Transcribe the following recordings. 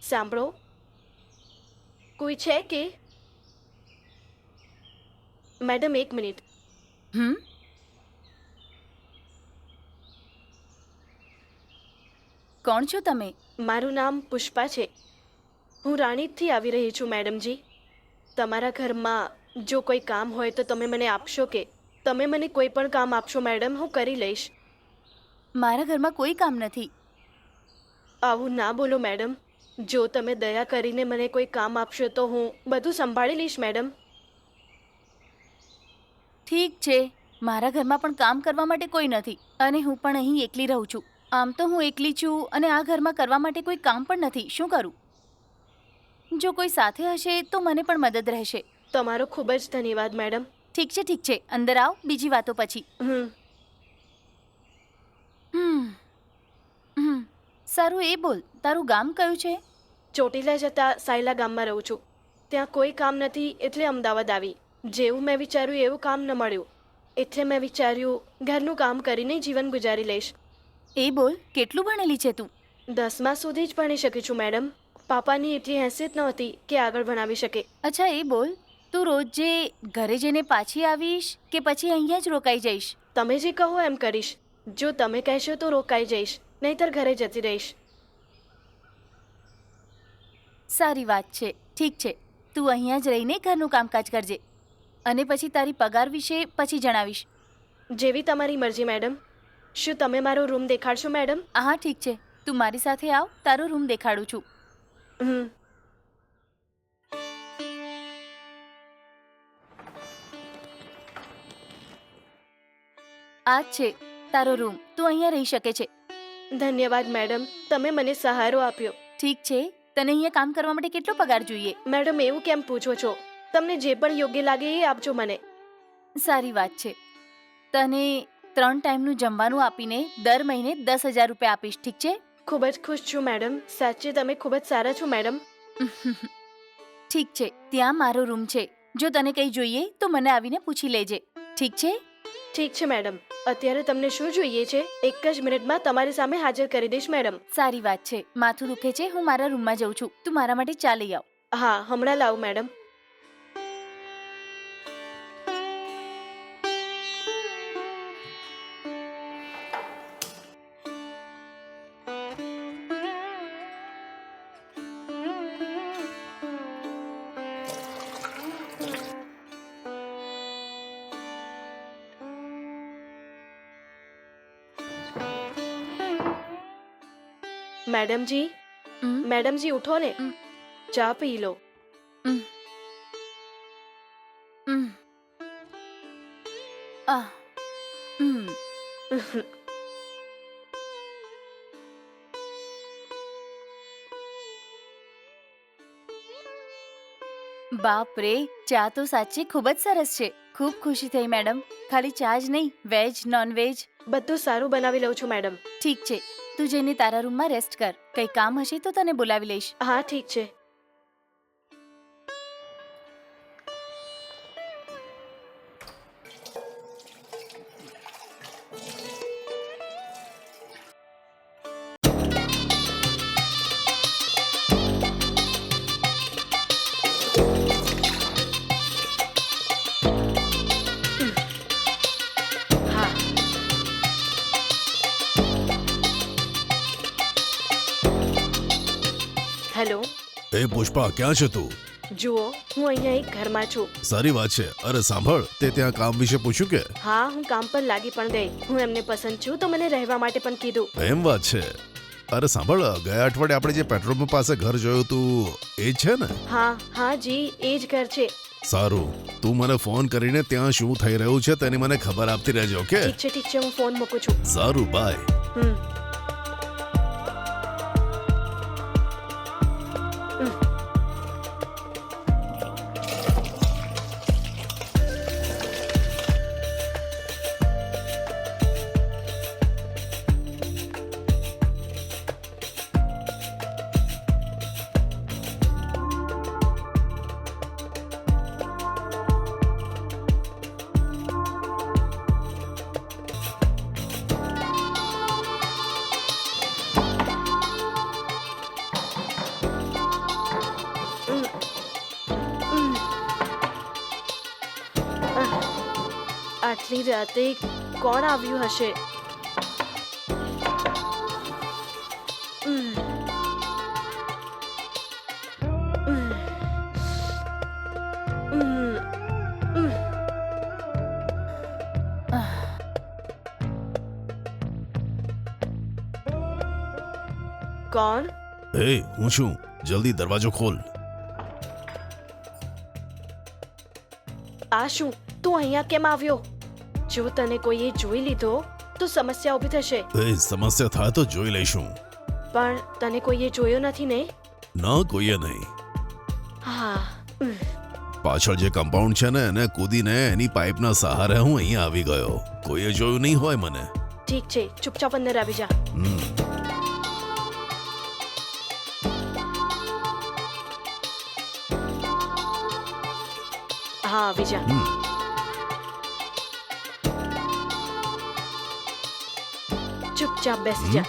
સાંભળો, કોઈ છે કે? Madam, 1 minute. કોણ છો તમે? મારું નામ પુષ્પા છે. હું રાણીપથી આવી રહી છું મેડમજી. તમારા ઘરમાં જો કોઈ કામ હોય તો તમે મને આપશો કે? તમે મને કોઈ પણ કામ આપશો મેડમ, હું કરી લઈશ. મારા ઘરમાં કોઈ કામ નથી. આવું ના બોલો મેડમ. જો તમે દયા કરીને મને કોઈ કામ આપશો તો હું બધું સંભાળી લઈશ મેડમ. ઠીક છે, મારા ઘરમાં પણ કામ કરવા માટે કોઈ નથી અને હું પણ અહીં એકલી રહું છું. આમ તો હું એકલી છું અને આ ઘરમાં કરવા માટે કોઈ કામ પણ નથી. શું કરું? જો કોઈ સાથે હશે તો મને પણ મદદ રહેશે. તમારો ખૂબ જ ધન્યવાદ મેડમ. ઠીક છે, અંદર આવ, બીજી વાતો પછી. સારું, એ બોલ, તારું ગામ કયું છે? ચોટીલા જતા સાયલા ગામમાં રહું છું. ત્યાં કોઈ કામ નથી એટલે અમદાવાદ આવી. જેવું મેં વિચાર્યું એવું કામ ન મળ્યું, એટલે મેં વિચાર્યું ઘરનું કામ કરીને જીવન ગુજારી લઈશ. એ બોલ, કેટલું ભણેલી છે તું? 10મા સુધી જ ભણી શકી છું મેડમ. પાપાની એટલી હેસિયત નહોતી કે આગળ ભણાવી શકે. અચ્છા, એ બોલ, તું રોજ જે ઘરે જઈને પાછી આવીશ કે પછી અહીંયા જ રોકાઈ જઈશ? તમે જે કહો એમ કરીશ. જો તમે કહેશો તો રોકાઈ જઈશ, નહીંતર ઘરે જતી રહીશ. સારી વાત છે. ઠીક છે, તું અહીંયા જ રહીને ઘરનું કામકાજ કરજે અને પછી તારી પગાર વિશે પછી જણાવીશ. જેવી તમારી મરજી મેડમ. શું તમે મારો રૂમ દેખાડશો મેડમ? હા, ઠીક છે, તું મારી સાથે આવ, તારો રૂમ દેખાડું છું. આ જ છે તારો રૂમ, તું અહીંયા રહી શકે છે. ધન્યવાદ મેડમ, તમે મને સહારો આપ્યો. ઠીક છે, તને અહીંયા કામ કરવા માટે કેટલો પગાર જોઈએ? મેડમ, એવું કેમ પૂછો છો? તમને જે પણ યોગ્ય લાગે એ આપજો મને. સારી વાત છે, તને 3 ટાઈમનું જમવાનું આપીને દર મહિને 10,000 રૂપિયા આપીશ. ઠીક છે? ખૂબ જ ખુશ છું મેડમ. સાચે તમે ખૂબ જ સારા છો મેડમ. ઠીક છે, ત્યાં મારો રૂમ છે. જો તને કંઈ જોઈએ તો મને આવીને પૂછી લેજે. ઠીક છે? ઠીક છે મેડમ. અત્યારે તમને શું જોઈએ છે? 1 જ મિનિટમાં તમારી સામે હાજર કરી દઈશ મેડમ. સારી વાત છે, માથું દુખે છે, હું મારા રૂમમાં જઉં છું. તું મારા માટે ચા લઈ આવ. હા, હમણાં લાવું મેડમ. મેડમજી, મેડમજી ઉઠો ને, ચા પી લો. બાપ રે, ચા તો સાચે ખૂબ જ સરસ છે. ખૂબ ખુશી થઈ મેડમ. ખાલી ચા જ નહીં, વેજ નોન વેજ બધું સારું બનાવી લઉં છું મેડમ. ઠીક છે, તું જઈને તારા રૂમમાં રેસ્ટ કર. કંઈ કામ હશે તો તને બોલાવી લઈશ. હા, ઠીક છે. હેલો. એ પુષ્પા, ક્યાં છે તું? જુઓ, હું અહીંયા એક ઘરમાં છું. સારી વાત છે. અરે સાંભળ, તે ત્યાં કામ વિશે પૂછ્યું કે? હા, હું કામ પર લાગી પણ ગઈ. હું એમને પસંદ છું તો મને રહેવા માટે પણ કીધું. એમ વાત છે. અરે સાંભળ, ગયા અઠવાડિયે આપણે જે પેટ્રોલ પંપ પાસે ઘર જોયું તું એ જ છે ને? હા જી, એ જ ઘર છે. સારું, તું મને ફોન કરીને ત્યાં શું થઈ રહ્યું છે તેની મને ખબર આપતી રહેજો. ઓકે? ઠીક છે, હું ફોન મૂકું છું. સારું, બાય. આટલી રાતે કોણ આવ્યું હશે? ઉમ. ઉમ. ઉમ. ઉમ. કોણ? એ હું છું, જલ્દી દરવાજો ખોલ. આ શું? તું અહીંયા કેમ આવ્યો? જો તને કોઈએ જોઈ લીધો તો સમસ્યા ઊભી થશે. એ સમસ્યા થાય તો જોઈ લઈશું. પણ તને કોઈએ જોયો નથી ને? ના, કોઈએ નહીં. હા. ઉમ. પાછળ જે કમ્પાઉન્ડ છે ને એને કૂદીને એની પાઇપના સહારે હું અહીંયા આવી ગયો. કોઈએ જોયું નહીં હોય મને. ઠીક છે, ચૂપચાપ અંદર આવી જા. હમ. હા, આવી જા. હમ. ચૂપચાપ બેસી જા.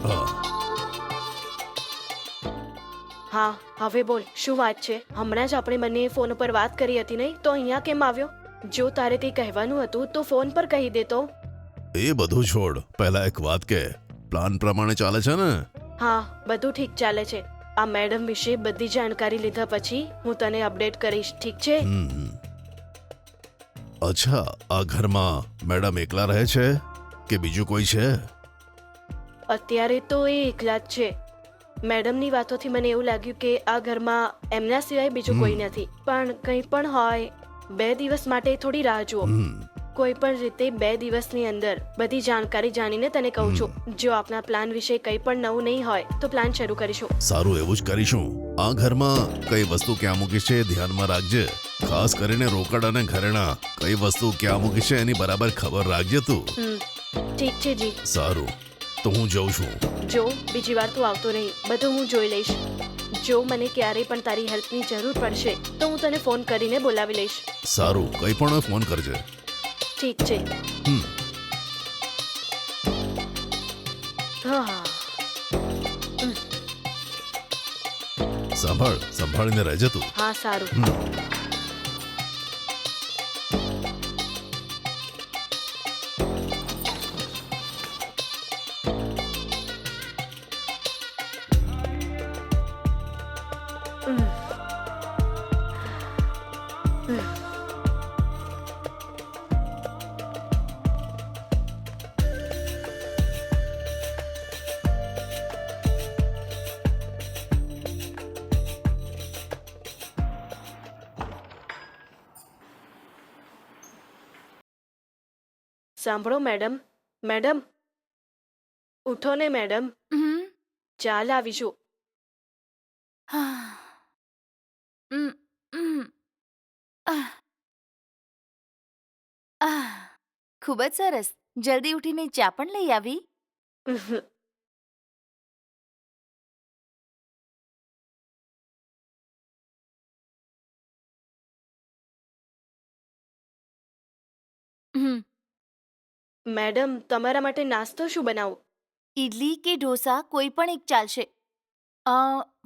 હા. હા, હવે બોલ, શું વાત છે? હમણાં જ આપણે બંને ફોન પર વાત કરી હતી નહીં, તો અહીંયા કેમ આવ્યો? જો તારે તે કહેવાનું હતું તો ફોન પર કહી દેતો. એ બધું છોડ, પહેલા એક વાત કે, પ્લાન પ્રમાણે ચાલે છે ને? હા, બધું ઠીક ચાલે છે. આ મેડમ વિશે બધી જાણકારી લીધા પછી હું તને અપડેટ કરીશ, ઠીક છે? હમ. અચ્છા, આ ઘરમાં મેડમ એકલા રહે છે કે બીજું કોઈ છે? અત્યારે તો એ એકલા જ છે. મેડમની વાતોથી મને એવું લાગ્યું કે આ ઘરમાં એમના સિવાય બીજું કોઈ નથી. પણ કંઈ પણ હોય, 2 દિવસ માટે થોડી રાહ જુઓ. હમ. કોઈ પણ રીતે 2 દિવસની અંદર બધી જાણકારી જાણીને તને કહું છું. જો આપણા પ્લાન વિશે કંઈ પણ નવું નહીં હોય તો પ્લાન શરૂ કરીશું. સારું, એવું જ કરીશું. આ ઘરમાં કઈ વસ્તુ ક્યાં મૂકી છે ધ્યાનમાં રાખજે. ખાસ કરીને રોકડ અને ઘરેણા કઈ વસ્તુ ક્યાં મૂકી છે એની બરાબર ખબર રાખજે તું. ઠીક છે જી. સારું, તો હું જઉં છું. જો બીજી વાર તું આવતો નહીં, બધું હું જોઈ લઈશ. જો મને ક્યારેય પણ તારી હેલ્પની જરૂર પડશે તો હું તને ફોન કરીને બોલાવી લઈશ. સારું, કઈ પણ હોય ફોન કરજે. ઠીક છે. હમ. હા. સંભાળીને રહેજે તું. હા, સારું. હમ. ઉમ. ઉમ. સાંભળો મેડમ. મેડમ, ઉઠો ને મેડમ. હમ. ચાલ આવીશું. હા. ઉમ. ઉમ. આહ. આહ. ખૂબ જ સરસ. જલ્દી ઉઠીને ચા પણ લઈ આવી. હમ. મેડમ, તમારા માટે નાસ્તો શું બનાવું? ઈડલી કે ઢોસા કોઈ પણ એક ચાલશે.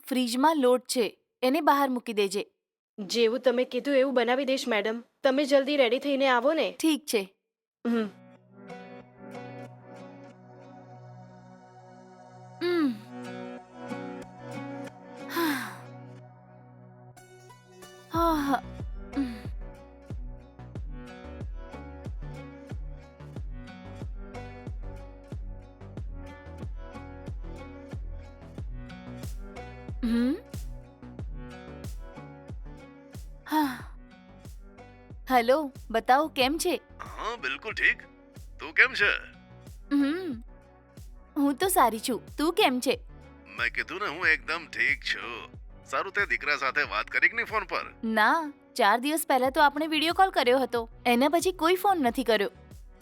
ફ્રીજમાં લોટ છે, એને બહાર મૂકી દેજે. જેવું તમે કીધું એવું બનાવી દઈશ મેડમ. તમે જલ્દી રેડી થઈને આવો ને. ઠીક છે. હમ. ઉમ. હા. હા. ઉમ. હમ. હા. હેલો, બતાવો કેમ છે? હા, બિલકુલ ઠીક. તું કેમ છે? હમ. હું તો સારી છું. તું કેમ છે? મેં કીધું ને હું એકદમ ઠીક છું. સારું, તે દીકરા સાથે વાત કરી કે નહીં ફોન પર? ના, 4 દિવસ પહેલા તો આપણે વિડીયો કોલ કર્યો હતો. એના પછી કોઈ ફોન નથી કર્યો.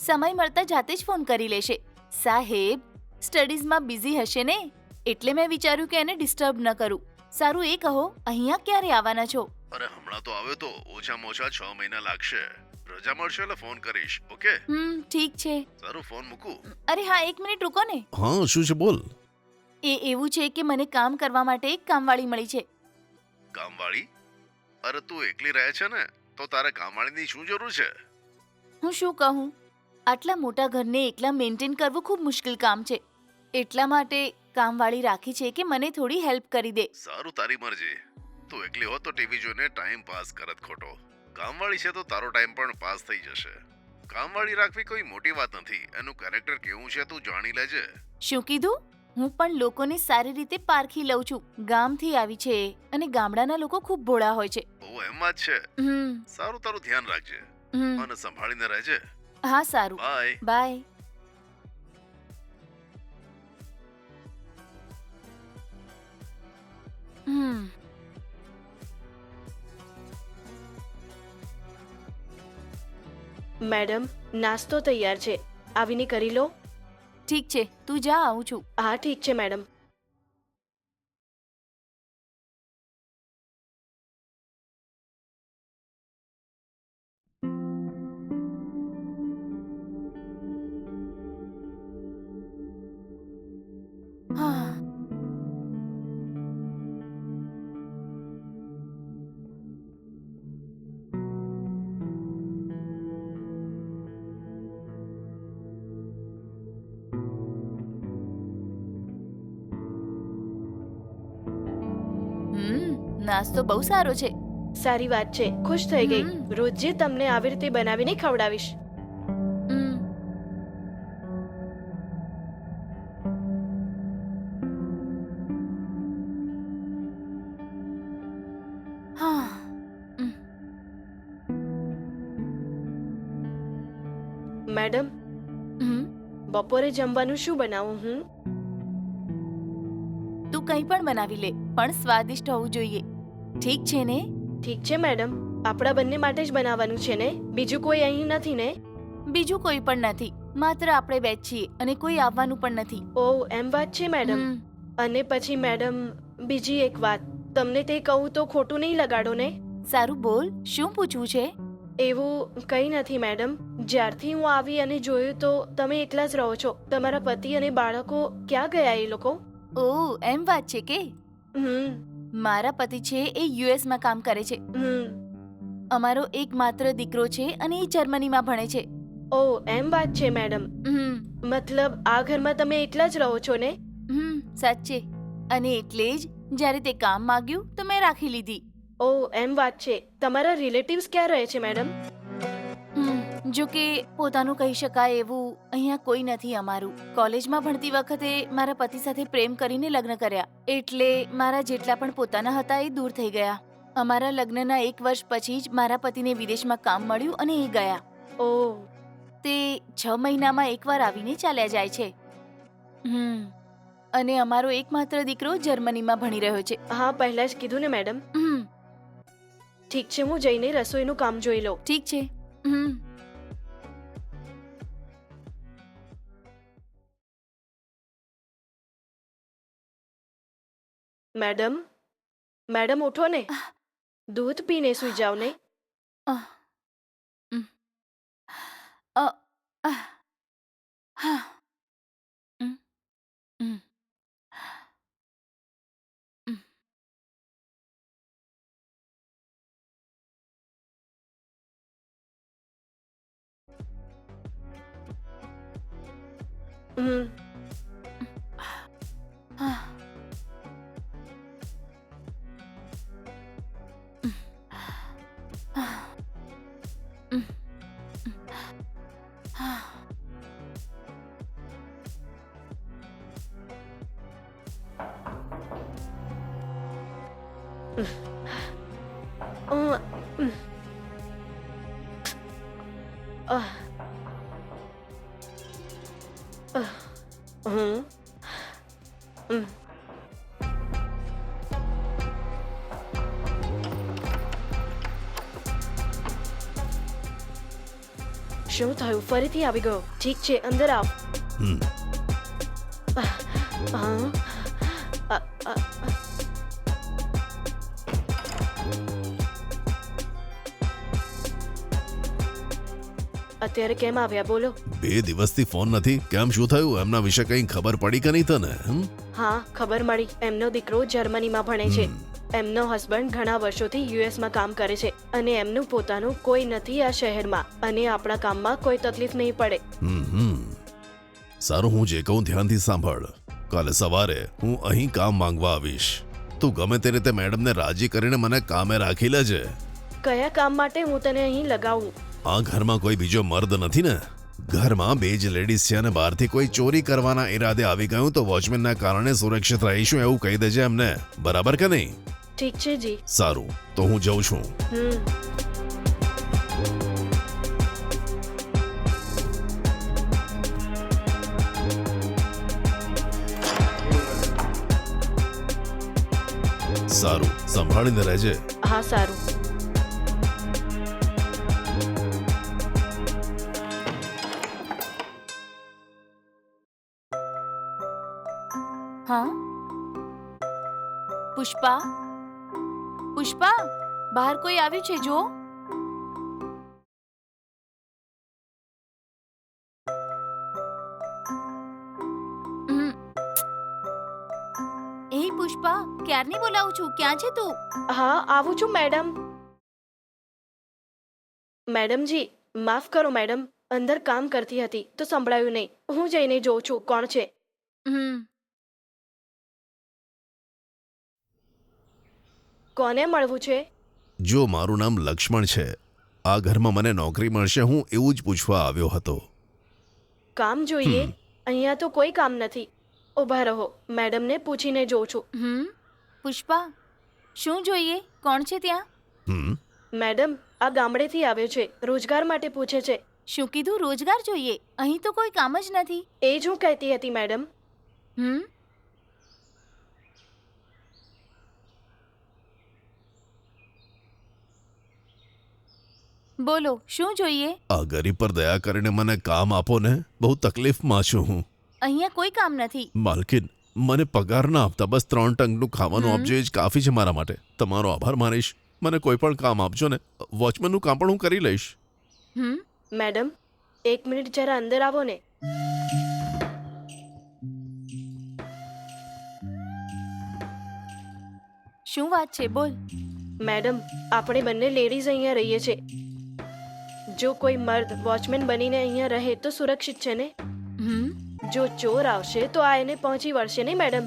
સમય મળતા જાતે જ ફોન કરી લેશે. સાહેબ સ્ટડીઝમાં બિઝી હશે ને, એટલે મેં વિચાર્યું કે એને ડિસ્ટર્બ ન કરું. સારું, એ કહો અહીંયા ક્યારે આવવાના છો? અરે હમણાં તો આવે તો ઓછામાં ઓછા 6 મહિના લાગશે. રજા મળશે એટલે ફોન કરીશ. ઓકે? ઠીક છે. સારું, ફોન મૂકું. અરે હા, 1 મિનિટ રૂકો ને. હા, શું છે બોલ. એ એવું છે કે મને કામ કરવા માટે એક કામવાળી મળી છે. કામવાળી? અરે તું એકલી રહે છે ને, તો તારે કામવાળીની શું જરૂર છે? હું શું કહું, આટલા મોટા ઘરને એકલા મેન્ટેન કરવું ખૂબ મુશ્કેલ કામ છે. એટલા માટે કામવાળી રાખી છે કે મને થોડી હેલ્પ કરી દે. સારું, તારી મરજી. તું એકલી હોત તો ટીવી જોઈને ટાઈમ પાસ કરત ખોટો. કામવાળી છે તો તારો ટાઈમ પણ પાસ થઈ જશે. કામવાળી રાખવી કોઈ મોટી વાત નથી. એનું કેરેક્ટર કેવું છે તું જાણી લેજે. શું કીધું? હું પણ લોકોને સારી રીતે પારખી લઉં છું. ગામથી આવી છે અને ગામડાના લોકો ખૂબ ભોળા હોય છે. ઓ એમ વાત છે. સારું, તારું ધ્યાન રાખજે અને સંભાળીને રહેજે. હા સારું, બાય. બાય. મેડમ, નાસ્તો તૈયાર છે, આવીને કરી લો. ઠીક છે, તું જા, આવું છું. હા ઠીક છે મેડમ. હા. નાસ્તો બહુ સારો છે. સારી વાત છે, ખુશ થઈ ગઈ. હમ. રોજે તમને આવી રીતે બનાવીને ખવડાવીશ. હા. મેડમ, બપોરે જમવાનું શું બનાવું હું? તું કંઈ પણ બનાવી લે, પણ સ્વાદિષ્ટ હોવું જોઈએ. ઠીક છે ને? ઠીક છે મેડમ, આપણા બંને માટે જ બનાવવાનું છે ને? બીજું કોઈ અહીં નથી ને? બીજું કોઈ પણ નથી, માત્ર આપણે બે જ છીએ અને કોઈ આવવાનું પણ નથી. ઓહ, એમ વાત છે મેડમ. અને પછી મેડમ, બીજી એક વાત, તમને તે કહું તો ખોટું નહીં લગાડો ને? સારું, બોલ, શું પૂછવું છે? એવું કંઈ નથી મેડમ. જ્યારથી હું આવી અને જોયું તો તમે એકલા જ રહો છો. તમારા પતિ અને બાળકો ક્યાં ગયા એ લોકો? ઓહ, એમ વાત છે કે? મારા પતિ છે એ યુએસ માં કામ કરે છે. અમારો એકમાત્ર દીકરો છે અને એ જર્મનીમાં ભણે છે. ઓહ, એમ વાત છે મેડમ. મતલબ આ ઘરમાં તમે એકલા જ રહો છો ને? સાચે. અને એટલે જ જ્યારે તે કામ માંગ્યું તો મેં રાખી લીધી. ઓહ, એમ વાત છે. તમારા રિલેટિવ્સ ક્યાં રહે છે મેડમ? જો કે પોતાનું કહી શકાય એવું અહીંયા કોઈ નથી અમારું. કોલેજમાં ભણતી વખતે મારા પતિ સાથે પ્રેમ કરીને લગ્ન કર્યા, એટલે મારા જેટલા પણ પોતાના હતા એ દૂર થઈ ગયા. અમારા લગ્નના 1 વર્ષ પછી જ મારા પતિને વિદેશમાં કામ મળ્યું અને એ ગયા. ઓહ. તે 6 મહિનામાં એકવાર આવીને ચાલ્યા જાય છે. અને અમારો એકમાત્ર દીકરો જર્મનીમાં ભણી રહ્યો છે. હા, પહેલા જ કીધું ને મેડમ. ઠીક છે, હું જઈને રસોઈનું કામ જોઈ લઉં. ઠીક છે. મેડમ, મેડમ ઉઠો ને. દૂધ પીને સૂઈ જાઓ ને. શું થયું? ફરીથી આવી ગયો? ઠીક છે, અંદર આવ. અત્યારે કેમ આવ્યા, બોલો. 2 દિવસથી ફોન નથી. કેમ, શું થયું? એમના વિશે કંઈ ખબર પડી કે નહીં તને? હા, ખબર મળી. એમનો દીકરો જર્મનીમાં ભણે છે. એમનો હસબન્ડ ઘણા વર્ષોથી યુએસમાં કામ કરે છે અને એમનું પોતાનું કોઈ નથી આ શહેરમાં અને આપણા કામમાં કોઈ તકલીફ નહીં પડે. સારું, હું જે કહું ધ્યાનથી સાંભળ. કાલે સવારે હું અહીં કામ માંગવા આવીશ. તું ગમે તે રીતે મેડમને રાજી કરીને મને કામે રાખી લેજે. કયા કામ માટે હું તને અહીં લગાવું? આ ઘરમાં કોઈ બીજો મર્દ નથી ને? ઘરમાં 2 જ લેડીઝ છે અને બહારથી કોઈ ચોરી કરવાના ઈરાદે આવી ગયું તો વોચમેનના કારણે સુરક્ષિત રહીશું એવું કહી દેજે એમને. બરાબર કે નહીં? ઠીક છે જી. સારું, તો હું જઉં છું. સારું, સંભાળીને રહેજે. હા સારું. હા પુષ્પા, પુષ્પા, બહાર કોઈ આવ્યું છે જો. એ પુષ્પા, ક્યારની બોલાવું છું, ક્યાં છે તું? હા આવું છું મેડમ. મેડમજી માફ કરો મેડમ, અંદર કામ કરતી હતી તો સંભળાયું નહીં. હું જઈને જોઉં છું કોણ છે. કોને મળવું છે? જો મારું નામ લક્ષ્મણ છે. આ ઘરમાં મને નોકરી મળશે હું એવું જ પૂછવા આવ્યો હતો. કામ જોઈએ? અહીંયા તો કોઈ કામ નથી. ઊભા રહો, મેડમને પૂછીને જોઉં છું. પુષ્પા, શું જોઈએ? કોણ છે ત્યાં? મેડમ આ ગામડેથી આવ્યો છે, રોજગાર માટે પૂછે છે. શું કીધું? રોજગાર જોઈએ? અહીં તો કોઈ કામ જ નથી. એ જ હું કહેતી હતી મેડમ. બોલો, શું જોઈએ? આ ગરીબ પર દયા કરીને મને કામ આપો ને, બહુ તકલીફમાં છું હું. અહીંયા કોઈ કામ નથી. માલકીન, મને પગાર ના આપતા બસ 3 ટંકનું ખાવાનું આપજો, એ જ કાફી છે મારા માટે. તમારો આભાર માનીશ. મને કોઈ પણ કામ આપજો ને. વોચમેનનું કામ પણ હું કરી લઈશ. મેડમ 1 મિનિટ જરા અંદર આવો ને. શું વાત છે? બોલ. મેડમ આપણે બંને લેડીઝ અહીંયા રહીએ છીએ. જો કોઈ મર્દ વોચમેન બનીને અહીંયા રહે તો સુરક્ષિત છે ને? જો ચોર આવશે તો આ એને પહોંચી વળશે નહીં મેડમ?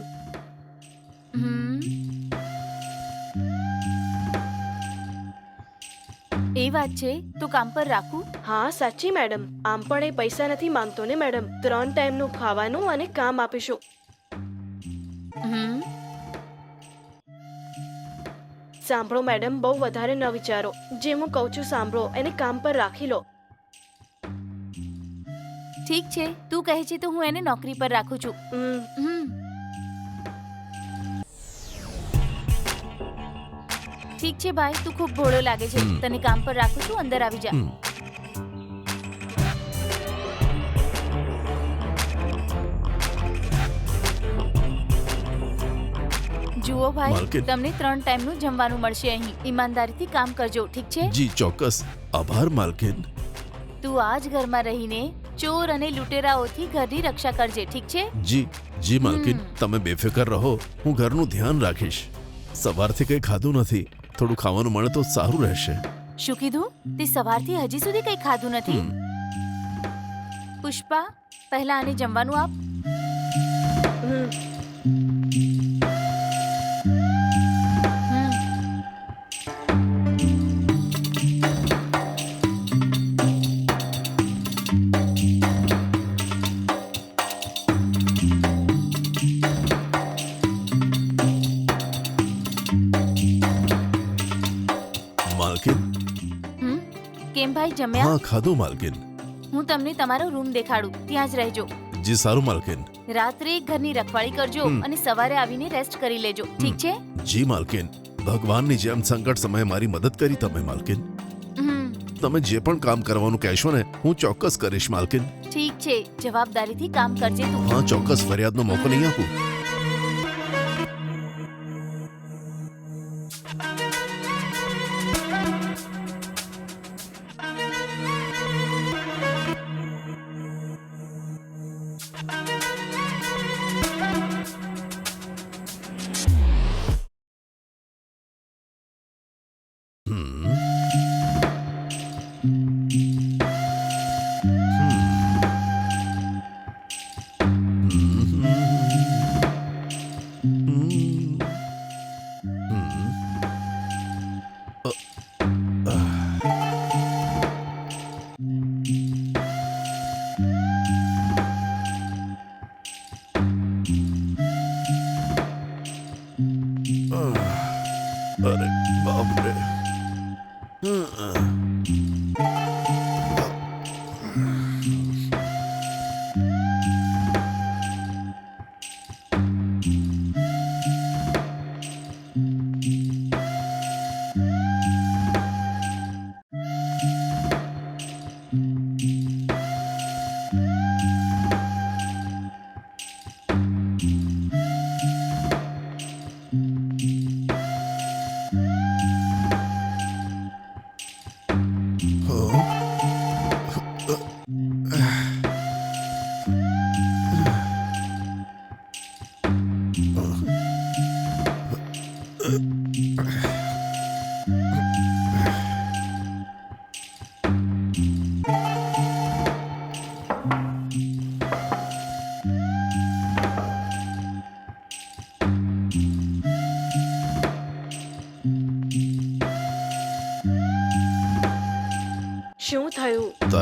એ વાત છે તો કામ પર રાખું? હા સાચી મેડમ. આમ પણ એ પૈસા નથી માંગતો ને મેડમ. 3 ટાઈમનું ખાવાનું અને કામ આપીશું. સાંભળો મેડમ, બહુ વધારે ન વિચારો. જે હું કહું છું સાંભળો, એને કામ પર રાખી લો. ઠીક છે, તું કહે છે તો હું એને નોકરી પર રાખું છું. ઠીક છે ભાઈ, તું ખૂબ ભોળો લાગે છે. તને કામ પર રાખું છું, અંદર આવી જા. જુઓ ભાઈ, તમને 3 ટાઈમનું જમવાનું મળશે અહીં. ઈમાનદારીથી કામ કરજો, ઠીક છે? જી ચોક્કસ. આભાર માલકીન. તું આ જ ઘરમાં રહીને ચોર અને લૂંટેરાઓથી ઘરની રક્ષા કરજે, ઠીક છે? જી માલકીન, તમે બેફિકર રહો. હું ઘરનું ધ્યાન રાખીશ. સવારથી કંઈ ખાધું નથી. થોડું ખાવાનું મળે તો સારું રહેશે. શું કીધું? તે સવારથી હજી સુધી કંઈ ખાધું નથી? પુષ્પા, પહેલા આને જમવાનું આપ. કેમ ભાઈ, જમ્યા? હા ખાધું માલકીન. હું તમને તમારો રૂમ દેખાડું, ત્યાં જ રહેજો. જી સારું માલકીન. રાત્રે ઘરની રખવાળી કરજો અને સવારે આવીને રેસ્ટ કરી લેજો, ઠીક છે? જી માલકીન. ભગવાનની જેમ સંકટ સમયે મારી મદદ કરી તમે માલકીન. તમે જે પણ કામ કરવાનું કહેશો ને હું ચોક્કસ કરીશ માલકીન. ઠીક છે, જવાબદારીથી કામ કરજે તું. હા ચોક્કસ, ફરિયાદનો મોકો નહીં આપું.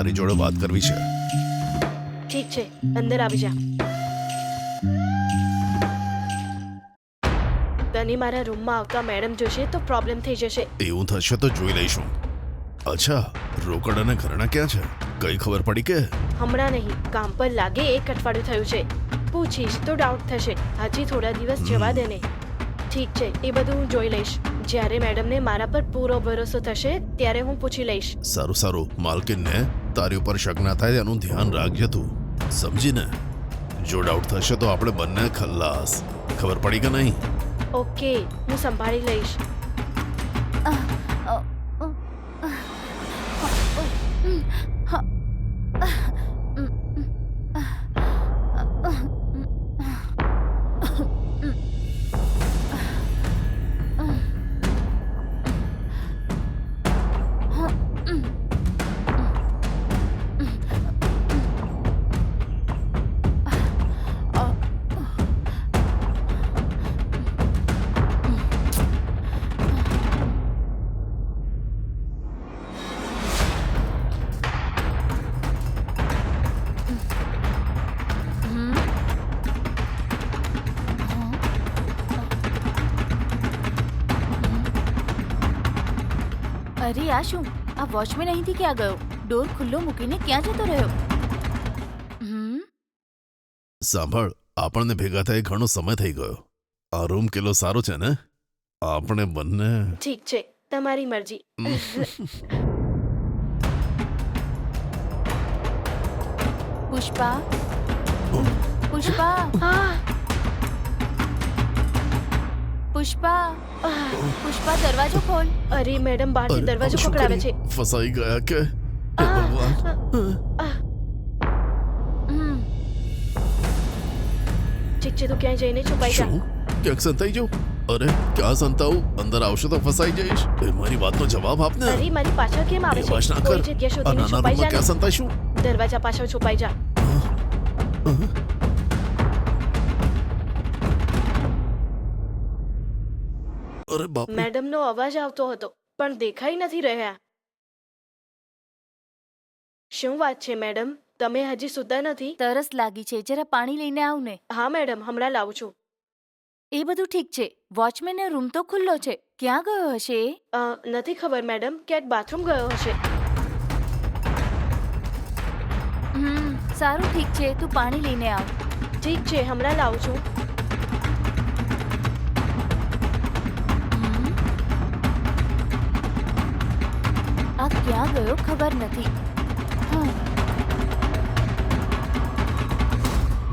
તારી જોડે વાત કરવી છે. ઠીક છે, અંદર આવી જા. તને મારા રૂમમાં આવતા મેડમ જોશે તો પ્રોબ્લેમ થઈ જશે. એવું થશે તો જોઈ લઈશું. અચ્છા, રોકડ અને ઘરેણાં ક્યાં છે? કઈ ખબર પડી કે? હમણાં નહીં, કામ પર લાગે 1 અઠવાડિયું થયું છે. પૂછીશ તો ડાઉટ થશે. હજી થોડા દિવસ જવા દે ને. ઠીક છે, એ બધું હું જોઈ લઈશ. જ્યારે મેડમને મારા પર પૂરો ભરોસો થશે ત્યારે હું પૂછી લઈશ. સારું, માલકીનને તારી ઉપર શક ના થાય એનું ધ્યાન રાખજે તું, સમજીને? જો ડાઉટ થશે તો આપણે બંને ખલ્લાસ. ખબર પડી કે નહીં? ઓકે, હું સંભાળી લઈશ. અરે આ શું? આ વોચમેન અહીંથી ક્યાં ગયો? ડોર ખુલ્લો મૂકીને ક્યાં જતો રહ્યો? સાંભળ, આપણને ભેગા થાય ઘણો સમય થઈ ગયો. આ રૂમ કેટલો સારો છે ને? આપણે બંને. ઠીક છે, તમારી મરજી. પુષ્પા, પુષ્પા, હા, પુષ્પા, પુષ્પા, દરવાજો ખોલ. અરે મેડમ બહારથી દરવાજો શું પકડાવે છે. કર્યું? ફસાઈ ગયા કે? હે ભગવાન. ઠીક છે, તું ક્યાંય જઈને છુપાઈ જા. શું? ક્યાંક સંતાઈ જાઉં? અરે ક્યાં સંતાવું? અંદર આવશે તો ફસાઈ જઈશ. એ મારી વાતનો જવાબ આપ ને. અરે મારી પાછળ કેમ આવે એ છે? વાસ ના કોઈ કર. જગ્યા આ શોધીને નાના છુપાઈ રૂમમાં જા ક્યાં ને. સંતાઈશું? દરવાજા પાછળ છુપાઈ જા. અરે બાપ રે. મેડમનો અવાજ આવતો હતો પણ દેખાઈ નથી રહ્યા. શું વાત છે મેડમ? તમે હજી સુતા નથી? તરસ લાગી છે, જરા પાણી લઈને આવ ને. હા મેડમ, હમણાં લાવું છું. એ બધું ઠીક છે, વોચમેનનો રૂમ તો ખુલ્લો છે. ક્યાં ગયો હશે એ? નથી ખબર મેડમ, ક્યાંક બાથરૂમ ગયો હશે. સારું, ઠીક છે, તું પાણી લઈને આવ. ઠીક છે, હમણાં લાવું છું. આ ક્યાં ગયો ખબર નથી.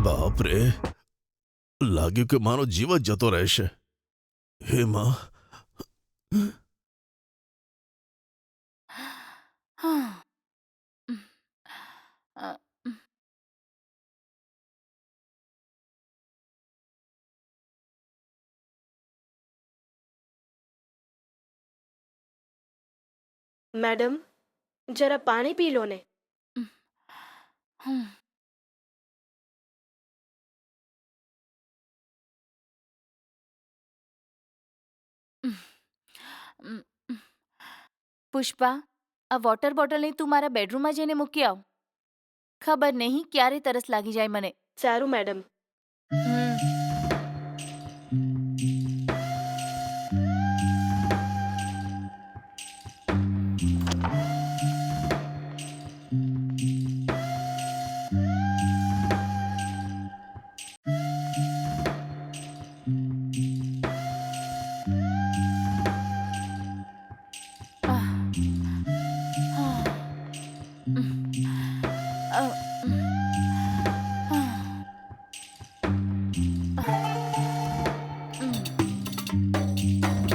બાપ રે, લાગ્યું કે મારો જીવ જ જતો રહેશે. હે માં. મેડમ, જરા પાણી પી લો ને. પુષ્પા, આ વોટર બોટલને તું મારા બેડરૂમમાં જઈને મૂકી આવ. ખબર નહીં ક્યારે તરસ લાગી જાય મને. સારું મેડમ.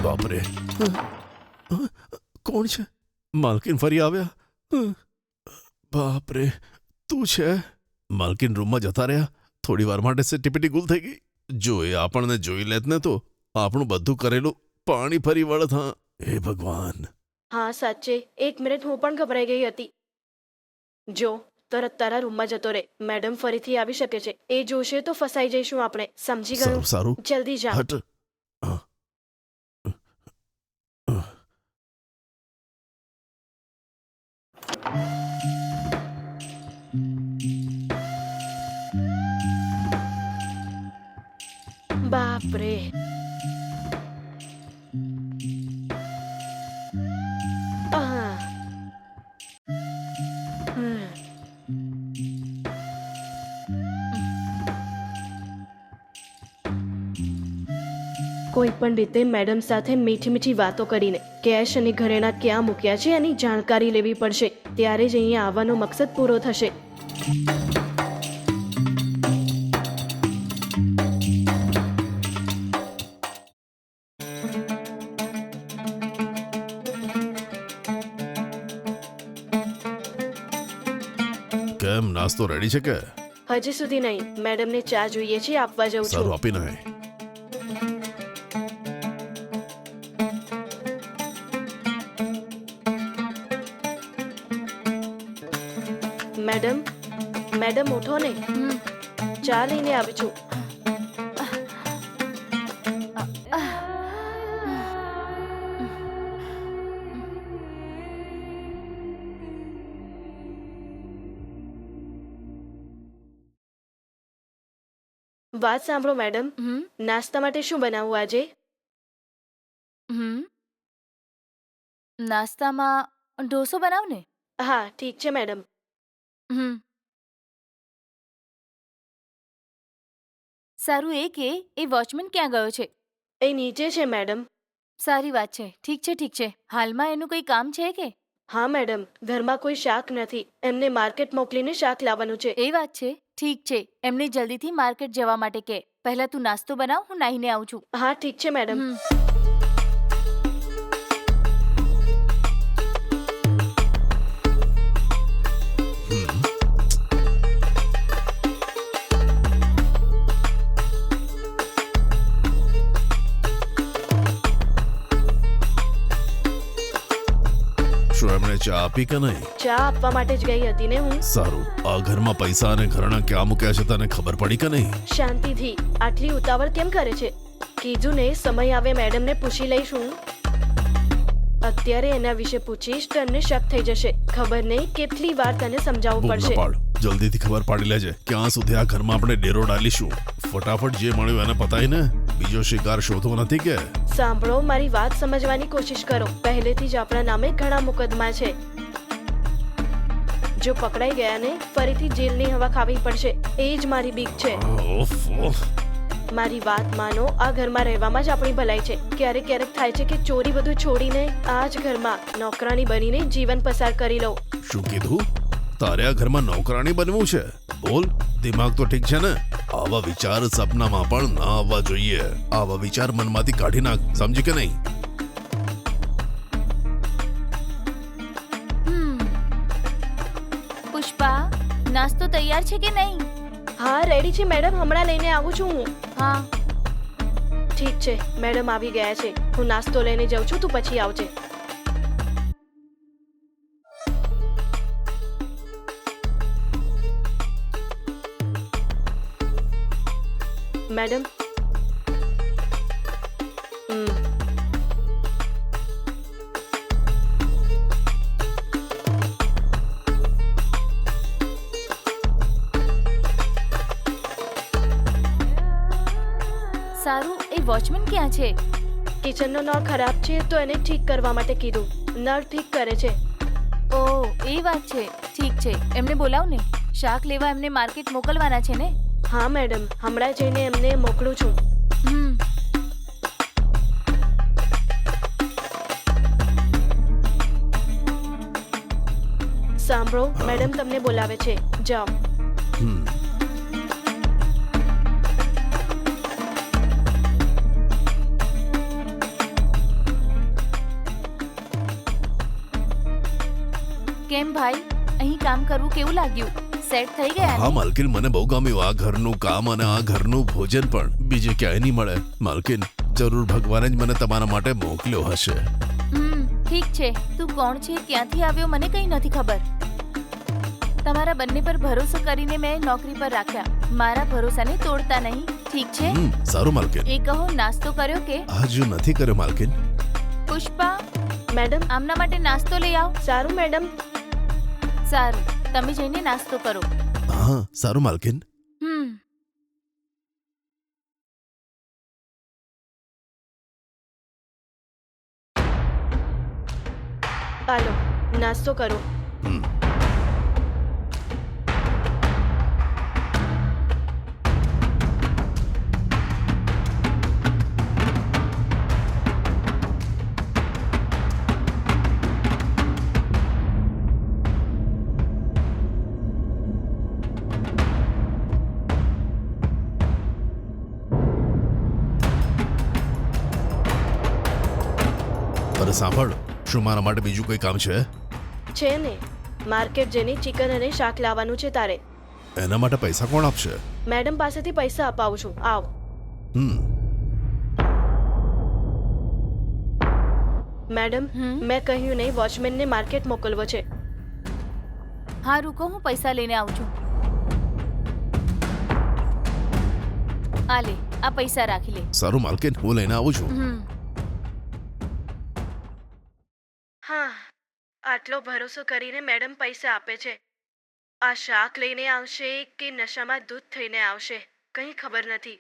બાપ રે. કોણ છે? માલકીન ફરી આવ્યા? બાપ રે, તું છે? માલકીન રૂમમાં જતા રહ્યા. થોડી વાર માટે ટીપીટી ગુલ થઈ ગઈ. જો એ આપણને જોઈ લેત ને તો આપણું બધું કરેલું પાણી ફરી વળત. હા, હે ભગવાન. હા સાચે, 1 મિનિટ હું પણ ગભરાઈ ગઈ હતી. જો તરત તારા રૂમમાં જતો રે. મેડમ ફરીથી આવી શકે છે. એ જોશે તો ફસાઈ જઈશું આપણે. સમજી ગયું? સારું, જલ્દી જા. હટ. બાપરે. આહ. હમ. કોઈ પણ રીતે મેડમ સાથે મીઠી મીઠી વાતો કરીને કેશ અને ઘરેણાં ક્યાં મૂક્યા છે એની જાણકારી લેવી પડશે. ત્યારે જ અહીંયા આવવાનો મકસદ પૂરો થશે. કેમ નાસ્તો રેડી છે કે? હજી સુધી નહીં. મેડમને ચા જોઈએ છે, આપવા જઉં સારું, છું. આપીને આય. મેડમ, મેડમ ઉઠો ને, હમ. ચા લઈને આવી છું. વાત સાંભળો મેડમ, હમ. નાસ્તા માટે શું બનાવવું આજે? હમ. નાસ્તામાં ઢોસો બનાવ ને. હા ઠીક છે મેડમ. હમ. સારું, એ વોચમેન ક્યાં ગયો છે? એ નીચે છે મેડમ. સારી વાત છે. ઠીક છે, ઠીક છે. હાલમાં એનું કંઈ કામ છે કે? હા મેડમ, ઘરમાં કોઈ શાક નથી. એમને માર્કેટ મોકલીને શાક લાવવાનું છે. એ વાત છે. ઠીક છે, એમને જલ્દીથી માર્કેટ જવા માટે કે. પહેલા તું નાસ્તો બનાવ, હું નાહીને આવું છું. હા ઠીક છે મેડમ. હમ. શું એમણે ચા આપી કે નહીં? ચા આપવા માટે જ ગઈ હતી ને હું. સારું, આ ઘરમાં પૈસા અને ઘરેણાં ક્યાં મૂક્યા છે તને ખબર પડી કે નહીં? શાંતિથી. આટલી ઉતાવળ કેમ કરે છે? કીધું ને, સમય આવે મેડમને પૂછી લઈશું. અત્યારે એના વિશે પૂછીશ તો એમને શક થઈ જશે. ખબર નહીં કેટલી વાર તને સમજાવવું બૂમ ન પડશે. પાડ. જલ્દીથી ખબર પાડી લેજે ક્યાં સુધી આ ઘરમાં આપણે ડેરો ડાલીશું. ફટાફટ જે મળ્યું એને પતાઈને બીજો શિકાર શોધવો નથી કે? સાંભળો, મારી વાત સમજવાની કોશિશ કરો. પહેલેથી જ આપણા નામે ઘણા મુકદ્દમા છે. જો પકડાઈ ગયા ને, ફરીથી જેલની હવા ખાવી પડશે. એ જ મારી બીક છે. Of, of. મારી વાત માનો, આ ઘરમાં રહેવામાં જ આપણી ભલાઈ છે. ક્યારેક ક્યારેક થાય છે કે ચોરી બધું છોડીને આ જ ઘરમાં નોકરાણી બનીને જીવન પસાર કરી લઉં. શું કીધું? તારે આ ઘરમાં નોકરાણી બનવું છે? બોલ, દિમાગ તો ઠીક છે ને? આવા વિચાર સપનામાં પણ ના આવવા જોઈએ. આવા વિચાર મનમાંથી કાઢી નાખ, સમજી કે નહીં? પુષ્પા, નાસ્તો તૈયાર છે કે નહીં? હા રેડી છે મેડમ, હમણાં લઈને આવું છું હું. હા. ઠીક છે, મેડમ આવી ગયા છે. હું નાસ્તો લઈને જાઉં છું, તું પછી આવજે. મેડમ. સારું, એ વોચમેન ક્યાં છે? કિચનનો નળ ખરાબ છે તો એને ઠીક કરવા માટે કીધું. નળ ઠીક કરે છે. ઓહ, એ વાત છે. ઠીક છે, એમને બોલાવ ને. શાક લેવા એમને માર્કેટ મોકલવાના છે ને? હા મેડમ, હમણાં જઈને એમને મોકલું છું. હમ. સાંભળો, મેડમ તમને બોલાવે છે. જાઓ. હમ. કેમ ભાઈ, અહીં કામ કરવું કેવું લાગ્યું? સેટ થઈ ગયા હા ને? માલકીન, મને બહુ ગમ્યું આ ઘરનું કામ અને આ ઘરનું ભોજન પણ. બીજે ક્યાંય નહીં મળે. માલકીન, જરૂર ભગવાને જ મને તમારા માટે મોકલ્યો હશે. ઠીક છે. તું કોણ છે, ક્યાંથી આવ્યો, મને કંઈ નથી ખબર. તમારા બંને પર ભરોસો કરીને મેં નોકરી પર રાખ્યા. મારા ભરોસાને તોડતા નહીં, ઠીક છે? સારું માલકીન. એ કહો, નાસ્તો કર્યો કે? હજુ નથી કર્યો માલકીન. પુષ્પા, મેડમ. આમના માટે નાસ્તો લઈ આવ. સારું મેડમ. સારું, તમે જઈને નાસ્તો કરો. હા સારું માલકીન. નાસ્તો કરો. હમ. અરે સાંભળ, શું મારા માટે બીજું કોઈ કામ છે? છે ને, માર્કેટ જઈને ચિકન અને શાક લાવવાનું છે તારે. એના માટે પૈસા કોણ આપશે? મેડમ પાસેથી પૈસા અપાવું છું. આવ. હમ. મેડમ, હમ? મેં કહ્યું નહીં, વોચમેનને માર્કેટ મોકલવો છે. હા રૂકો, હું પૈસા લઈને આવું છું. આ લે, આ પૈસા રાખી લે. સારું માલકીન, હું લઈને આવું છું. હા, આટલો ભરોસો કરીને મેડમ પૈસા આપે છે. આ શાક લઈને આવશે કે નશામાં દૂધ થઈને આવશે, કંઈ ખબર નથી.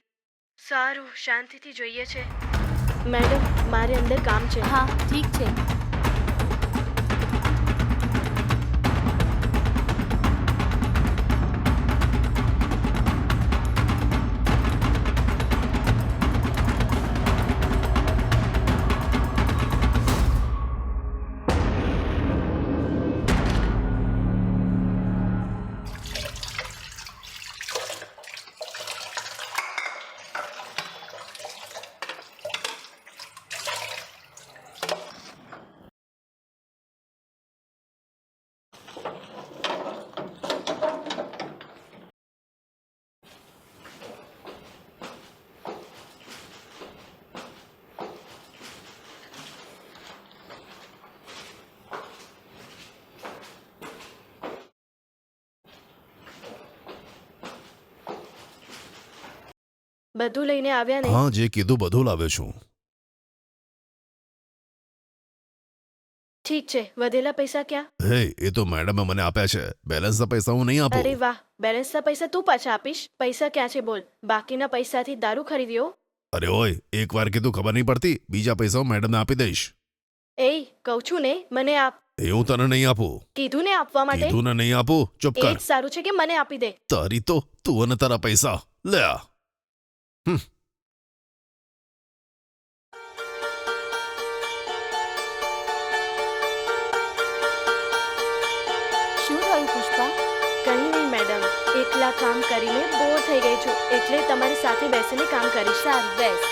સારું, શાંતિથી જોઈએ છે. મેડમ, મારે અંદર કામ છે. હા ઠીક છે. બધું લઈને આવ્યા ને? હા, જે કીધું બધું લાવ્યો છું. ઠીક છે, વધેલા પૈસા ક્યાં? હે, એ તો મેડમે મને આપ્યા છે. બેલેન્સના પૈસા હું નહીં અરે આપું. વાહ, બેલેન્સના પૈસા તું પાછા આપીશ? પૈસા ક્યાં છે બોલ? બાકીના પૈસાથી દારૂ ખરીદ્યો? અરે ઓય, એકવાર કીધું ખબર નહીં પડતી? બીજા પૈસા હું મેડમને આપી દઈશ. એય, કહું છું ને, મને આપ. એ હું તને નહીં આપું. કીધું ને આપવા માટે. કીધું ને નહીં આપું. ચૂપ એ કર. જ સારું છે કે મને આપી દે. તારી તો તું અને તારા પૈસા લે આ. શું થયું પુષ્પા? કંઈ નહીં મેડમ, એકલા કામ કરીને બોર થઈ ગઈ છું, એટલે તમારી સાથે બેસીને કામ કરીશ. સારું બેસ.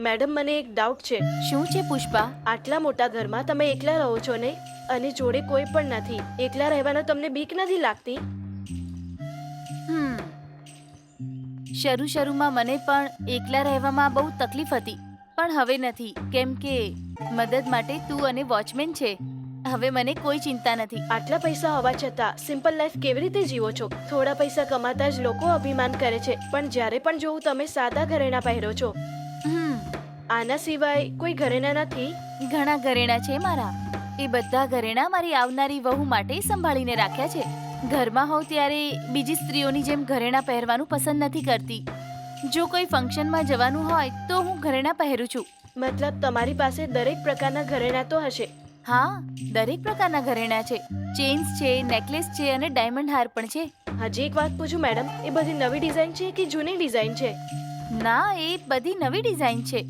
મેડમ, મને એક ડાઉટ છે. શું છે પુષ્પા? આટલા મોટા ઘરમાં તમે એકલા રહો છો ને, અને જોડે કોઈ પણ નથી. એકલા રહેવાનો તમને બીક નથી લાગતી? શરૂમાં મને પણ એકલા રહેવામાં બહુ તકલીફ હતી, પણ હવે નથી, કેમ કે મદદ માટે તું અને વોચમેન છે. હવે મને કોઈ ચિંતા નથી. આટલા પૈસા હોવા છતાં સિમ્પલ લાઈફ કેવી રીતે જીવો છો? થોડા પૈસા કમાતા જ લોકો અભિમાન કરે છે, પણ જ્યારે પણ જોઉં તમે સાદા ઘરેણા પહેરો છો. આના સિવાય કોઈ ઘરેણા નથી? ઘણા ઘરેણા છે મારા. એ બધા ઘરેણા મારી આવનારી વહુ માટે સંભાળીને રાખ્યા છે. ઘરમાં હોઉં ત્યારે બીજી સ્ત્રીઓની જેમ ઘરેણા પહેરવાનું પસંદ નથી કરતી. જો કોઈ ફંક્શનમાં જવાનું હોય તો હું ઘરેણા પહેરું છું. મતલબ તમારી પાસે દરેક પ્રકારના ઘરેણા તો હશે? હા, દરેક પ્રકારના ઘરેણા છે. ચેન્સ છે, નેકલેસ છે અને ડાયમંડ હાર પણ છે. હજી એક વાત પૂછું મેડમ, એ બધી નવી ડિઝાઇન છે કે જૂની ડિઝાઇન છે? ના, એ બધી નવી ડિઝાઇન છે.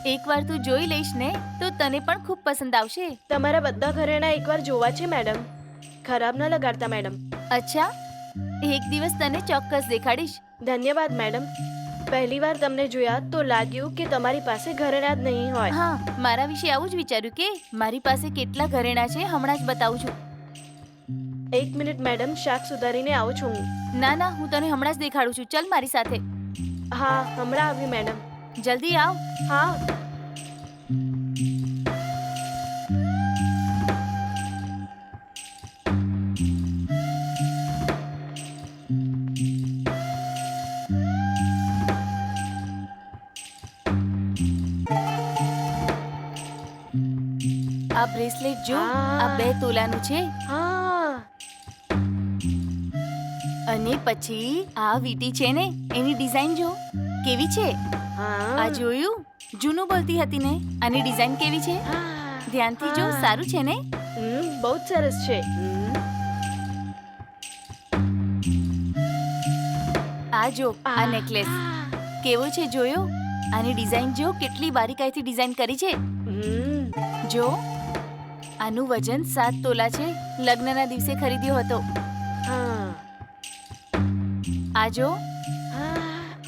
એકવાર તું જોઈ લઈશ ને તો તને પણ ખૂબ પસંદ આવશે. તમારા બધા ઘરેણા એકવાર જોવા છે મેડમ. ખરાબ ન લગાડતા મેડમ. અચ્છા, એક દિવસ તને ચોક્કસ દેખાડીશ. ધન્યવાદ મેડમ. પહેલી વાર તમને જોયા તો લાગ્યું કે તમારી પાસે ઘરેણા જ નહીં હોય. હા, મારા વિશે આવું જ વિચાર્યું કે મારી પાસે કેટલા ઘરેણા છે હમણાં જ બતાવું છું. 1 મિનિટ મેડમ, શાક સુધારીને આવું છું હું. ના ના, હું તને હમણાં જ દેખાડું છું. ચલ મારી સાથે. હા, હમણાં આવી મેડમ. જલ્દી આવ. હા. આ બ્રેસલેટ જો, આ. આ 2 તોલાનું છે. હા, અને પછી આ વીટી છે ને એની ડિઝાઇન જો કેવી છે. હા આ જોયું? જૂનું બોલતી હતી ને, આની ડિઝાઇન કેવી છે? ધ્યાનથી જો. હા. સારું છે ને? બહુ જ સરસ છે. આ જો આ નેકલેસ કેવો છે જોયો? આની ડિઝાઇન જો કેટલી બારીકાઈથી ડિઝાઇન કરી છે. જો આનું વજન 7 તોલા છે. લગ્નના દિવસે ખરીદ્યો હતો. હા આ જો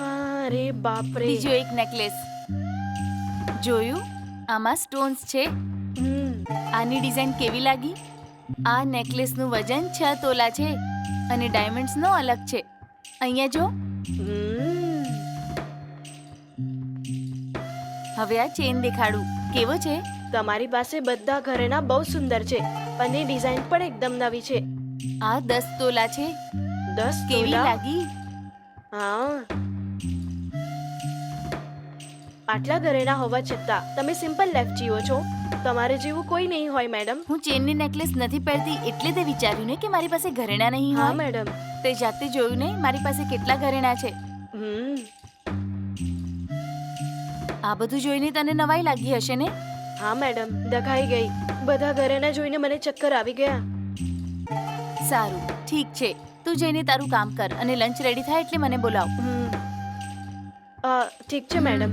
અરે બાપરે. બીજો એક નેકલેસ જોયું? આમાં સ્ટોન્સ છે. આની ડિઝાઇન કેવી લાગી? આ નેકલેસનું વજન 6 તોલા છે અને ડાયમંડ્સનો અલગ છે. અહીંયા જો. હવે આ ચેન દેખાડું. કેવો છે? તમારી પાસે બધા ઘરેણા બહુ સુંદર છે અને ડિઝાઇન પણ એકદમ નવી છે. આ 10 તોલા છે. 10 કેવી તોલા? લાગી? હા. આટલા ઘરેણા હોવા છતાં તમે સિમ્પલ લાઈફ જીવો છો. તમારે જેવું કોઈ નહીં હોય મેડમ. હું ચેનની નેકલેસ નથી પહેરતી એટલે તે વિચાર્યું ને કે મારી પાસે ઘરેણા નહીં હા હોય. મેડમ. તે જાતે જોયું ને મારી પાસે કેટલા ઘરેણા છે. આ બધું જોઈને તને નવાઈ લાગી હશે ને? હા મેડમ, દખાઈ ગઈ. બધા ઘરેણા જોઈને મને ચક્કર આવી ગયા. સારું, ઠીક છે. તું જઈને તારું કામ કર અને લંચ રેડી થાય એટલે મને બોલાવ. ઠીક છે મેડમ.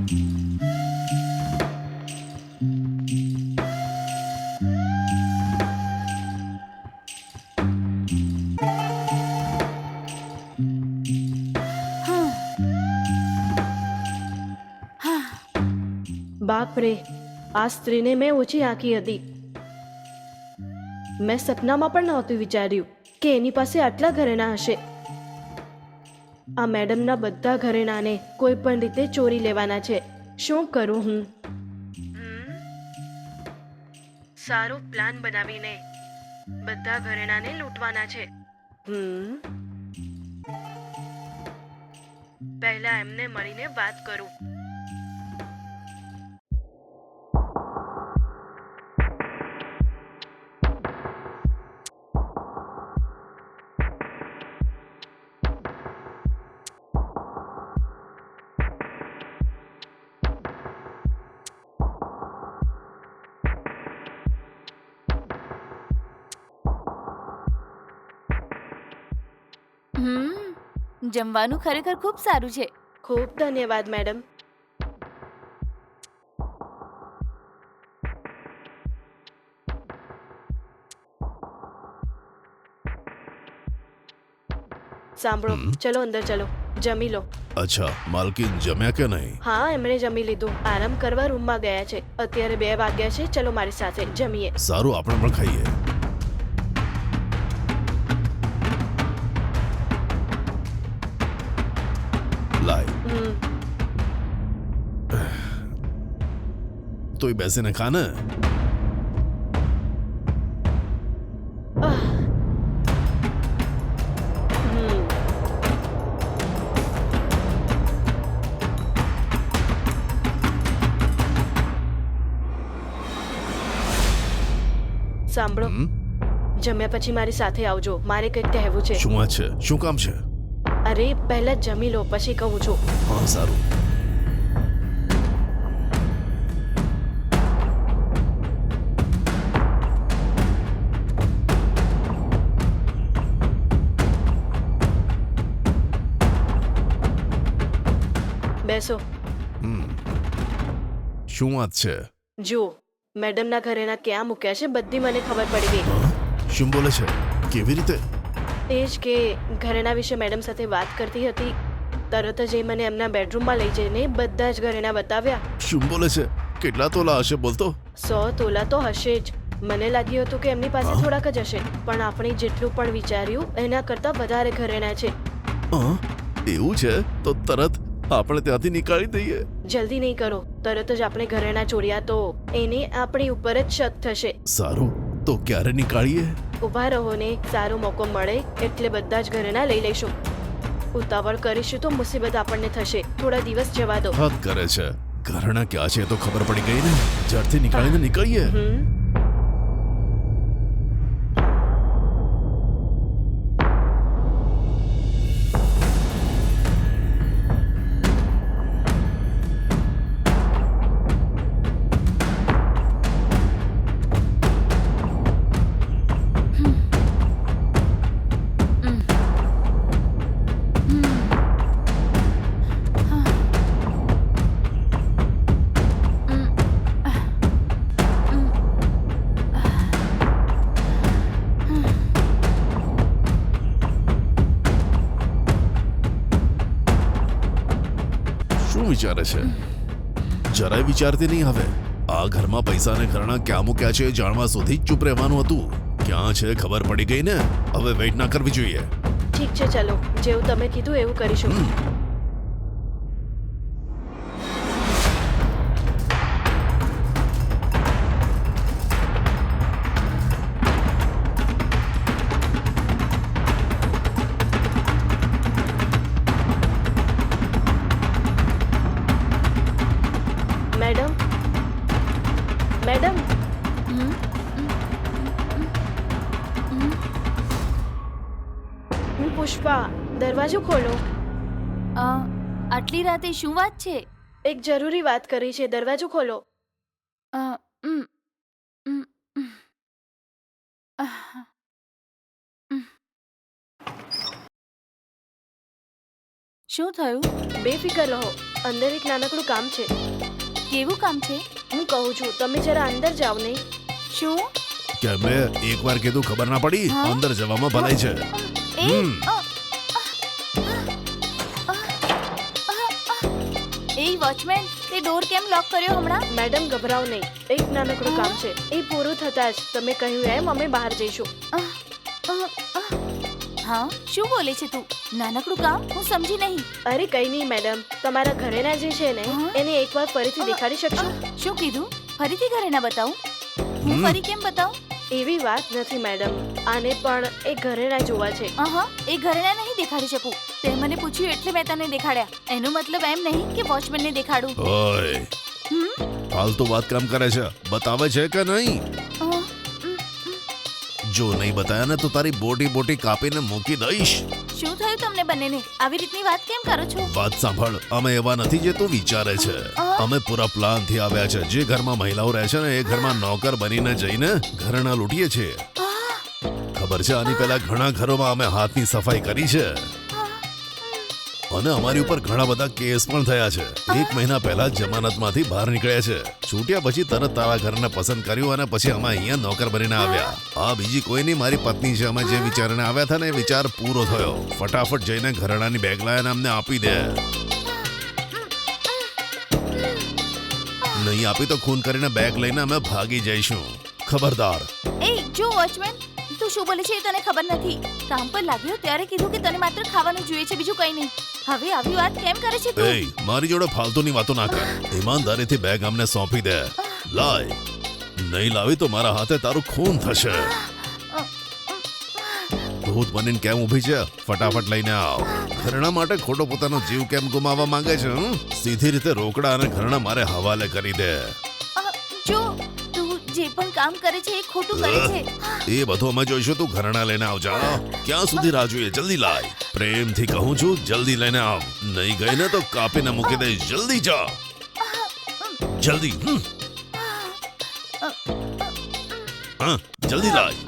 બાપરે, આ સ્ત્રીને મેં ઓછી આંકી હતી. મેં સપનામાં પણ નહોતું વિચાર્યું કે એની પાસે આટલા ઘરેણા હશે. આ મેડમના બધા ઘરેણાને કોઈ પણ રીતે ચોરી લેવાના છે. શું કરું હું? સારો પ્લાન બનાવીને બધા ઘરેણાને લૂંટવાના છે. પહેલા એમને મળીને વાત કરું. જમવાનું ખરેખર ખૂબ સારું છે. ખૂબ ધન્યવાદ મેડમ. સાંભળો, ચલો અંદર ચલો, જમી લો. અચ્છા, માલકીન જમ્યા કે નહીં? હા, એમણે જમી લીધું. આરામ કરવા રૂમમાં ગયા છે. અત્યારે 2 વાગ્યા છે. ચલો મારી સાથે જમીએ. સારું, આપણે પણ ખાઈએ. લાય, તોય બેસીને ખા ને. સાંભળો, જમ્યા પછી મારી સાથે આવજો. મારે કંઈક કહેવું છે. શું વાત છે? શું કામ છે? અરે પહેલા જમી લો પછી કહું છું. હા, સારું. બેસો. શું વાત છે? જુઓ, મેડમના ઘરેણા ક્યાં મૂક્યા છે બધી મને ખબર પડી ગઈ. શું બોલે છે? કેવી રીતે? એ જ કે ઘરેણા વિશે મેડમ સાથે વાત કરતી હતી. તરત જ એ મને એમના બેડરૂમમાં લઈ જઈને બધા જ ઘરેણા બતાવ્યા. શું બોલે છે? કેટલા તોલા હશે બોલતો? 100 તોલા તો હશે જ. મને લાગ્યું હતું કે એમની પાસે થોડાક જ હશે, પણ આપણે જેટલું પણ વિચાર્યું એના કરતા વધારે ઘરેણા છે. એવું છે તો તરત આપણે ત્યાંથી નીકાળી દઈએ. જલ્દી નહીં કરો. તરત જ આપણે ઘરેણા ચોર્યા તો એને આપણી ઉપર જ શક થશે. સારું, તો ક્યારે નીકાળીએ? ઊભા રહો ને, સારો મોકો મળે એટલે બધા જ ઘરેણા લઈ લઈશું. ઉતાવળ કરીશું તો મુસીબત આપણને થશે. થોડા દિવસ જવા દો. હદ કરે છે. ઘરેણા ક્યાં છે તો ખબર પડી ગઈ ને. ઝડપથી નીકાળીને નીકળીએ. શું વિચારે છે? જરાય વિચારતી નહીં હવે. આ ઘરમાં પૈસા અને ઘરણા ક્યાં મૂક્યા છે એ જાણવા સુધી જ ચૂપ રહેવાનું હતું. ક્યાં છે ખબર પડી ગઈ ને. હવે વેઇટ ના કરવી જોઈએ. ઠીક છે, ચલો જેવું તમે કીધું એવું કરીશું. મેડમ, મેડમ, હમ? હું પુષ્પા. દરવાજો ખોલો. આટલી રાતે શું વાત છે? એક જરૂરી વાત કરી છે. દરવાજો ખોલો. અ, ઉમ, ઉમ, ઉમ. આહ, ઉમ. શું થયું? બેફિકર રહો. અંદર એક નાનકડું કામ છે. કેવું કામ છે? હું કહું છું, તમે જરા અંદર જાઓ ને. શું? કે મેં એકવાર કીધું ખબર ના પડી? હા? અંદર જવામાં ભલાઈ છે. એ હમ. એ વોચમેન, તે ડોર કેમ લોક કર્યો હમણાં? મેડમ ગભરાઓ નહીં. એક નાનકડું કામ છે. એ પૂરું થતાં જ તમે કહ્યું એમ અમે બહાર જઈશું. હા, શું બોલે છે તું? નાનકડું કામ? હું સમજી નહીં. અરે કઈ નહીં મેડમ. તમારા ઘરેના જે છે ને હા? એને એકવાર ફરીથી દેખાડી શકશો? શું કીધું? ફરીથી ઘરે ના બતાવું? હું હમ. ફરી કેમ બતાવું? એવી વાત નથી મેડમ. આને પણ એ ઘરેના જોવા છે. એ ઘરેણા નહીં દેખાડી શકું. તે મને પૂછ્યું એટલે મેં તને દેખાડ્યા. એનો મતલબ એમ નહીં કે વોચમેનને દેખાડું. ઓય, હમ? ફાલતુ વાત કામ કરે છે. બતાવે છે કે નહીં? અ, જો નહીં બતાયા ને તો તારી બોટી બોટી કાપીને મૂકી દઈશ. શું થયું તમને બંનેને? આવી રીતની વાત કેમ કરો છો? વાત સાંભળ, અમે એવા નથી જે તું વિચારે છે. અમે પૂરા પ્લાન થી આવ્યા છે. જે ઘરમાં મહિલાઓ રહે છે ને એ ઘરમાં નોકર બનીને જઈને ઘરના લૂંટીએ છીએ. ખબર છે, આની પહેલા ઘણા ઘરોમાં અમે હાથની સફાઈ કરી છે અને અમારી ઉપર ઘણા બધા કેસ પણ થયા છે. 1 મહિના પહેલા જમાનતમાંથી બહાર નીકળ્યા છે. છૂટ્યા પછી તરત તારા ઘરને પસંદ કર્યું અને પછી અમે અહીંયા નોકર બનીને આવ્યા. આ બીજી કોઈ નહીં, મારી પત્ની છે. અમે જે વિચારને આવ્યા હતા ને એ વિચાર પૂરો થયો. ફટાફટ જઈને ઘરેણાની બેગ લાવીને અમને આપી દે. નહીં આપી તો ખૂન કરીને બેગ લઈને અમે ભાગી જઈશું. ખબરદાર. એ જો વોચમેન, તું શું બોલે છે એ તને ખબર નથી. કામ પર લાગ્યો ત્યારે કીધું કે તને માત્ર ખાવાનું જોઈએ છે, બીજું કંઈ નહીં. હવે આવી વાત કેમ કરે છે તું? એ મારી જોડે ફાલતુની વાતો ના કર. ઈમાનદારીથી બેગ અમને સોંપી દે. લાય. નહીં લાવી તો મારા હાથે તારું ખૂન થશે. ભૂત બનીને કેમ ઊભી છે? ફટાફટ લઈને આવ. ઘરણા માટે ખોટો પોતાનો જીવ કેમ ગુમાવવા માંગે છે? સીધી રીતે રોકડા અને ઘરણા મારે હવાલે કરી દે. જો તું જે પણ કામ કરે છે એ ખોટું કરે છે. એ બધું અમે જોઈશું. તું ઘરણા લઈને આવ. જા. ક્યાં સુધી રાહ જોઈએ? જલ્દી લાય. પ્રેમથી કહું છું, જલ્દી લઈને આવ. નહીં ગઈ ને તો કાપીને મૂકી દઈશ. જલ્દી જા. જલ્દી. હા, જલ્દી લાય.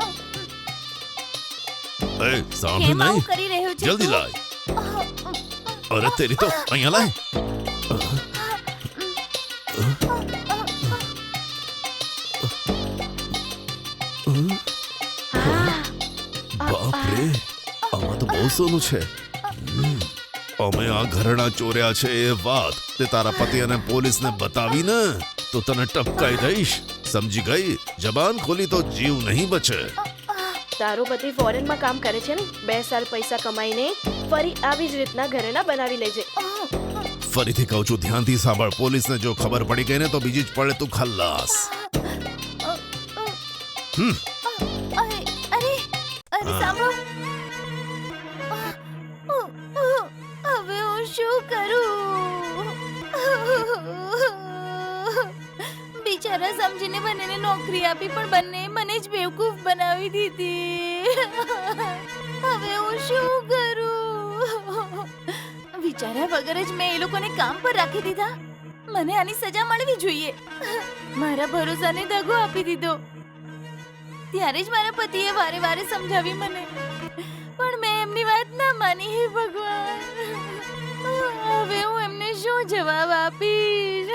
એ સાંભળ કેમ આવું નહીં. કરી રહ્યો છે જલ્દી તું? લાય. અરે તેરી તો અહીંયા લાય. બાપ રે, આમાં તો બહુ સોનું છે. અમે આ ઘરણા ચોર્યા છે એ વાત તે તારા પતિ અને પોલીસને બતાવીને તો તને ટપકાઈ દઈશ. સમજી ગઈ? જબાન ખોલી તો જીવ નહીં બચે. તારો પતિ ફોરેનમાં કામ કરે છે ને. 2 સાલ પૈસા કમાઈને ફરી આવી જ રીતના ઘરેના બનાવી લેજે. ફરીથી કહું છું, ધ્યાનથી સાંભળ. પોલીસને જો ખબર પડી ગઈ ને તો બીજી જ પડે તું ખલ્લાસ. હમ. અરે સાંભળો. હવે હું શું કરું? બિચારા સમજીને બંનેને નોકરી આપી પણ બંને મને જ બેવકૂફ બનાવી દીધી. હવે હું શું કરું? વિચાર્યા વગર જ મેં એ લોકોને કામ પર રાખી દીધા. મને આની સજા મળવી જોઈએ. મારા ભરોસાને દગો આપી દીધો. ત્યારે જ મારા પતિએ વારે વારે સમજાવી મને, પણ મેં એમની વાત ના માની. હે ભગવાન, હવે હું એમને શું જવાબ આપીશ?